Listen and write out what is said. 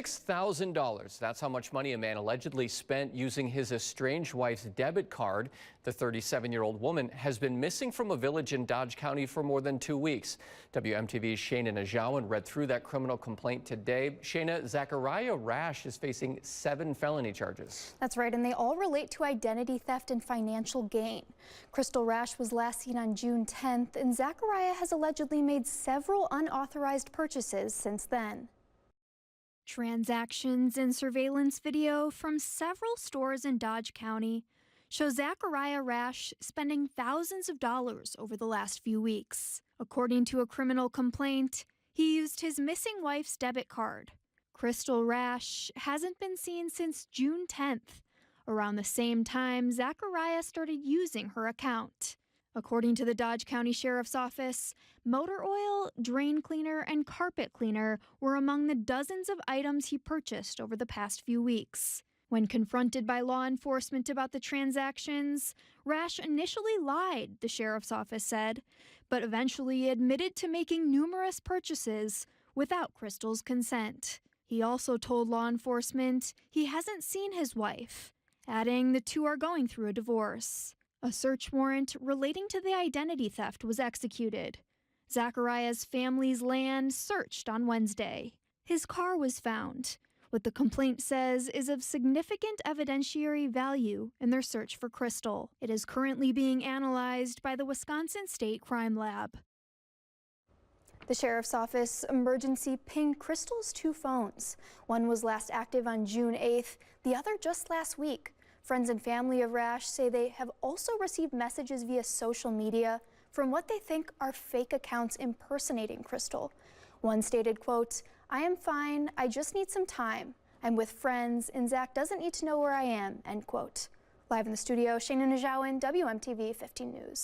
$6,000. That's how much money a man allegedly spent using his estranged wife's debit card. The 37-year-old woman has been missing from a village in Dodge County for more than 2 weeks. WMTV's Shayna Najawan read through that criminal complaint today. Shayna, Zachariah Rash is facing 7 felony charges. That's right, and they all relate to identity theft and financial gain. Crystal Rash was last seen on June 10th, and Zachariah has allegedly made several unauthorized purchases since then. Transactions and surveillance video from several stores in Dodge County show Zachariah Rash spending thousands of dollars over the last few weeks. According to a criminal complaint, he used his missing wife's debit card. Crystal Rash hasn't been seen since June 10th. Around the same time, Zachariah started using her account. According to the Dodge County Sheriff's Office, motor oil, drain cleaner, and carpet cleaner were among the dozens of items he purchased over the past few weeks. When confronted by law enforcement about the transactions, Rash initially lied, the Sheriff's Office said, but eventually admitted to making numerous purchases without Crystal's consent. He also told law enforcement he hasn't seen his wife, adding the two are going through a divorce. A search warrant relating to the identity theft was executed. Zachariah's family's land searched on Wednesday. His car was found. What the complaint says is of significant evidentiary value in their search for Crystal. It is currently being analyzed by the Wisconsin State Crime Lab. The Sheriff's Office emergency pinged Crystal's 2 phones. One was last active on June 8th, the other just last week. Friends and family of Rash say they have also received messages via social media from what they think are fake accounts impersonating Crystal. One stated, quote, "I am fine, I just need some time. I'm with friends and Zach doesn't need to know where I am," end quote. Live in the studio, Shayna Najawan, WMTV 15 News.